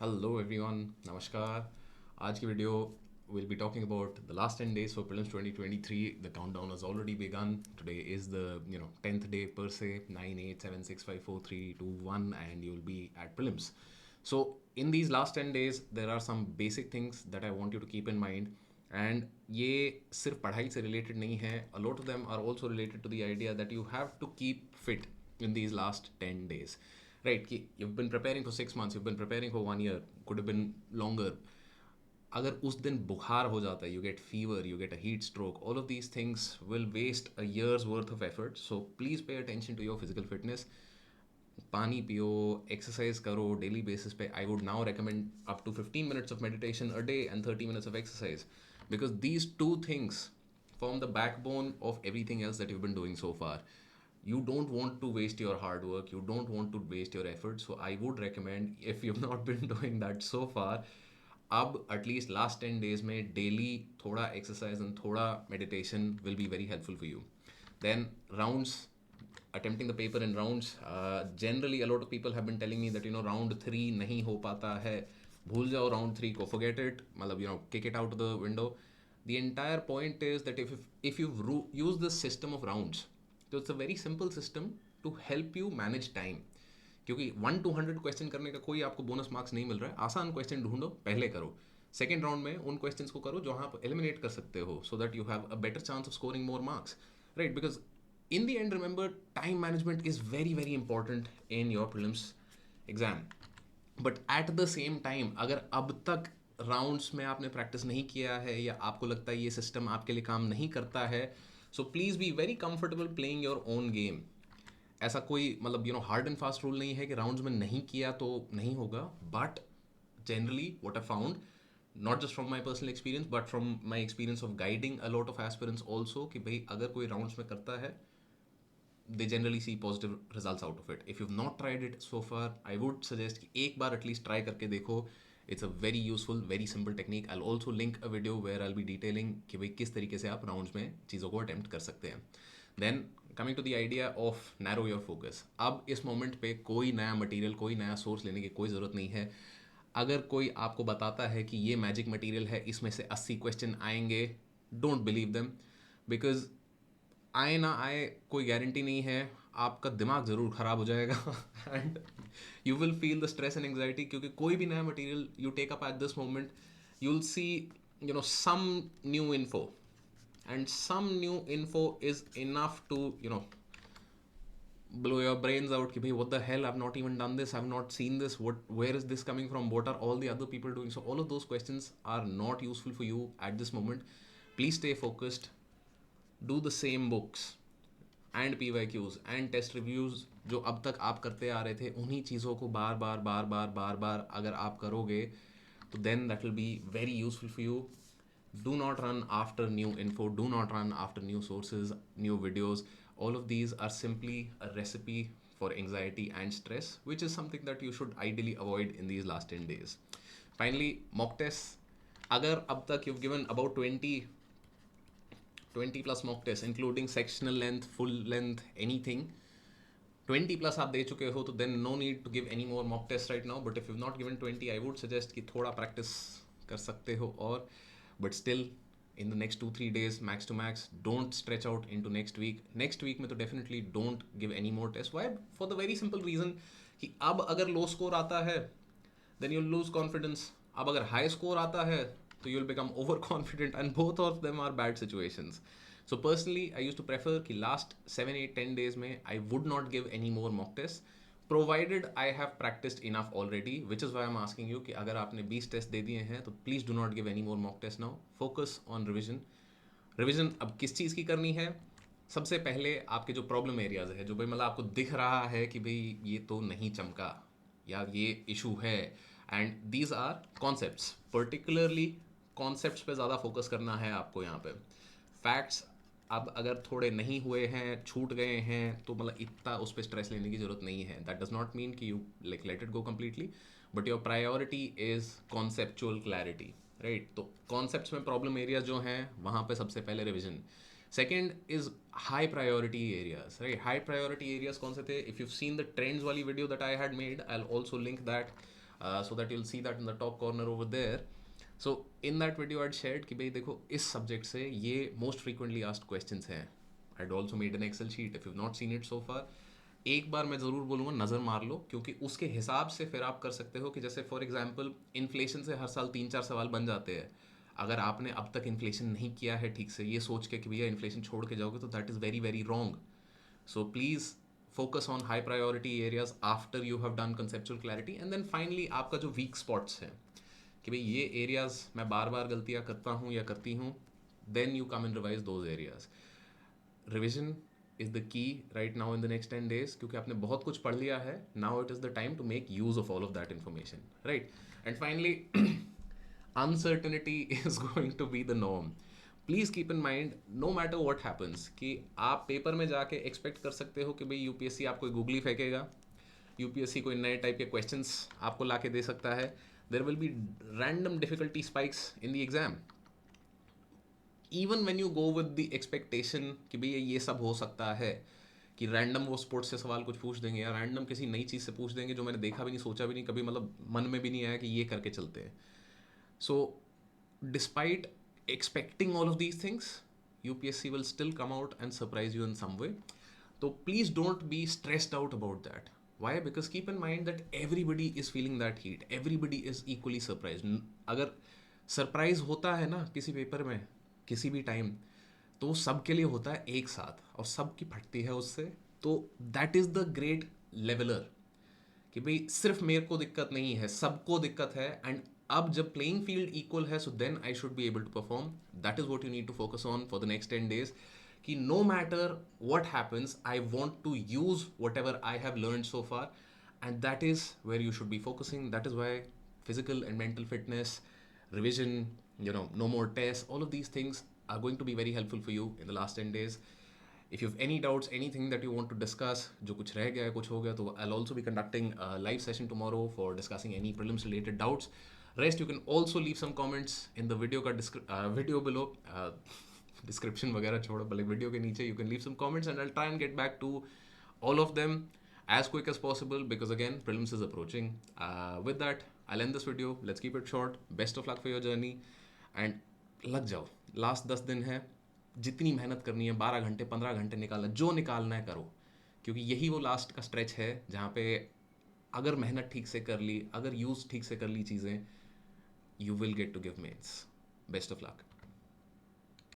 Hello everyone, Namaskar. आज की video we'll be talking about the last 10 days for prelims 2023. The countdown has already begun. Today is the 10th day per se, 9 8 7 6 5 4 3 2 1, and you'll be at prelims. So in these last 10 days there are some basic things that I want you to keep in mind. And ये सिर्फ पढ़ाई से related नहीं है. A lot of them are also related to the idea that you have to keep fit in these last 10 days. Right, कि you've been preparing for 6 months, you've been preparing for 1 year, could have been longer. अगर उस दिन बुखार हो जाता है, you get fever, you get a heat stroke, all of these things will waste a year's worth of effort. So please pay attention to your physical fitness. पानी पियो, exercise करो डेली बेसिस पे. I would now recommend up to 15 minutes of meditation a day and 30 minutes of exercise, because these two things form the backbone of everything else that you've been doing so far. You don't want to waste your hard work, you don't want to waste your effort, so I would recommend, if you've not been doing that so far, अब at least last 10 days में daily थोड़ा exercise and थोड़ा meditation will be very helpful for you. Then rounds, attempting the paper in rounds. Generally a lot of people have been telling me that round 3 नहीं हो पाता है, भूल जाओ round 3 को, forget it, मतलब kick it out of the window. The entire point is that if you've used this system of rounds, so it's a very simple system to help you manage time. क्योंकि 1 to 100 question करने का कोई आपको bonus marks नहीं मिल रहा है. आसान question ढूंढो, पहले करो. सेकेंड राउंड में उन क्वेश्चंस को करो जो आप एलिमिनेट कर सकते हो, so that you have a better chance of scoring more marks. Right, because in the end, remember, time management is very very important in your prelims exam. But at the same time, अगर अब तक rounds में आपने practice नहीं किया है या आपको लगता है ये सिस्टम आपके लिए काम नहीं करता है, so please be very comfortable playing your own game. ऐसा कोई मतलब हार्ड एंड फास्ट रूल नहीं है कि राउंड्स में नहीं किया तो नहीं होगा. But generally what I found, not just from my personal experience but from my experience of guiding a lot of aspirants also, कि भाई अगर कोई राउंड्स में करता है, they generally see positive results out of it. If you've not tried it so far, I would suggest कि एक बार at least try करके देखो. It's a very useful, very simple technique. I'll also link a video where I'll be detailing कि भाई किस तरीके से आप राउंड्स में चीज़ों को अटेम्प्ट कर सकते हैं. Then coming to the idea of narrow your focus. अब इस मोमेंट पे कोई नया मटेरियल, कोई नया सोर्स लेने की कोई ज़रूरत नहीं है. अगर कोई आपको बताता है कि ये मैजिक मटेरियल है, इसमें से 80 क्वेश्चन आएंगे, डोंट बिलीव देम. बिकॉज आए ना आए कोई गारंटी नहीं है. आपका दिमाग ज़रूर ख़राब हो जाएगा and you will feel the stress and anxiety, क्योंकि कोई भी नया material you take up at this moment, you will see some new info, and some new info is enough to blow your brains out कि भाई what the hell, I've not even done this, I've not seen this, where is this coming from, what are all the other people doing. So all of those questions are not useful for you at this moment. Please stay focused, do the same books and PYQs and test reviews जो अब तक आप करते आ रहे थे, उन्हीं चीज़ों को बार बार बार बार बार बार अगर आप करोगे तो then that will be very useful for you. Do not run after new info, do not run after new sources, new videos. All of these are simply a recipe for anxiety and stress, which is something that you should ideally avoid in these last 10 days. Finally, mock tests. अगर अब तक you've given about 20 plus mock tests, including sectional length, full length, anything, 20 plus आप दे चुके हो, तो then no need to give any more mock tests right now. But if you've not given 20, I would suggest कि थोड़ा practice कर सकते हो. और but still, in the next 2-3 days max to max, don't stretch out into next week में तो definitely don't give any more tests. Why? For the very simple reason कि अब अगर low score आता है, then you'll lose confidence. अब अगर high score आता है तो you'll become overconfident, and both of them are bad situations. So personally, I used to prefer कि last 7 8 10 days में I would not give any more mock tests, provided I have practiced enough already, which is why I'm asking you कि अगर आपने 20 test दे दिए हैं तो please do not give any more mock tests now. Focus on revision. Revision अब किस चीज़ की करनी है? सबसे पहले आपके जो प्रॉब्लम एरियाज है, जो भाई मतलब आपको दिख रहा है कि भाई ये तो नहीं चमका या ये इशू है, and these are concepts. Particularly concepts पे ज़्यादा फोकस करना है आपको यहाँ पे. फैक्ट्स अब अगर थोड़े नहीं हुए हैं, छूट गए हैं, तो मतलब इतना उस पर स्ट्रेस लेने की ज़रूरत नहीं है. दैट डज नॉट मीन कि you like let it go completely, but your priority is conceptual clarity. Right, तो कॉन्सेप्ट्स में प्रॉब्लम एरिया जो हैं वहाँ पे सबसे पहले revision. Second is high priority areas. Right, high priority areas कौन से थे? If you seen the trends वाली video that I had made, I also link that. so that you'll see that in the top corner over there. So in that video I'd shared कि भाई देखो इस subject से ये most frequently asked questions हैं. I'd also made an Excel sheet. If you've not seen it so far, एक बार मैं ज़रूर बोलूँगा नज़र मार लो, क्योंकि उसके हिसाब से फिर आप कर सकते हो कि जैसे फॉर एग्जांपल इन्फ्लेशन से हर साल 3-4 सवाल बन जाते हैं. अगर आपने अब तक इन्फ्लेशन नहीं किया है ठीक से, ये सोच के कि भैया इन्फ्लेशन छोड़ के जाओगे, तो that is very very wrong. So please focus on high priority areas after you have done conceptual clarity, and then finally आपका जो weak spots है कि भाई ये areas मैं बार बार गलतियाँ करता हूँ या करती हूँ, then you come and revise those areas. Revision is the key right now in the next 10 days, क्योंकि आपने बहुत कुछ पढ़ लिया है. Now it is the time to make use of all of that information, right? And finally, uncertainty is going to be the norm. Please keep in mind, no matter what happens, कि आप paper में जाके expect कर सकते हो कि भाई UPSC आपको गूगली फेंकेगा, यूपीएससी कोई नए टाइप के क्वेश्चंस आपको ला के दे सकता है. There will be random difficulty spikes in the exam. Even when you go with the expectation कि भाई ये सब हो सकता है, कि रैंडम वो स्पोर्ट्स से सवाल कुछ पूछ देंगे या रैंडम किसी नई चीज़ से पूछ देंगे जो मैंने देखा भी नहीं, सोचा भी नहीं कभी, मतलब मन में भी नहीं आया कि ये करके चलते हैं. So despite expecting all of these things, UPSC will still come out and surprise you in some way. So please don't be stressed out about that. Why? Because keep in mind that everybody is feeling that heat. Everybody is equally surprised. अगर surprise होता है ना किसी paper में किसी भी time, तो सबके लिए होता है एक साथ और सबकी फटती है उससे. तो that is the great leveller कि भाई सिर्फ मेरे को दिक्कत नहीं है, सबको दिक्कत है. एंड अब जब प्लेइंग फील्ड इक्वल है, so then I should be able to perform. That is what you need to focus on for the next 10 days, कि no matter what happens I want to use whatever I have learn so far, and that is where you should be focusing. That is why physical and mental fitness, revision, no more tests, all of these things are going to be very helpful for you in the last 10 days. If you have any doubts, anything that you want to discuss, जो कुछ रह गया है, कुछ हो गया, तो I'll also be conducting a live session tomorrow for discussing any prelims related doubts. Rest you can also leave some comments in the video का video below. Description वगैरह छोड़ो, बल्कि video के नीचे you can leave some comments and I'll try and get back to all of them as quick as possible, because again prelims is approaching. With that, I'll end this video. Let's keep it short. Best of luck for your journey and लग जाओ. Last 10 दिन है, जितनी मेहनत करनी है 12 घंटे 15 घंटे निकालना, जो निकालना है करो, क्योंकि यही वो लास्ट का स्ट्रेच है जहाँ पे अगर मेहनत ठीक से कर ली, अगर यूज़ ठीक से कर ली चीज़ें, you will get to give mains. Best of luck.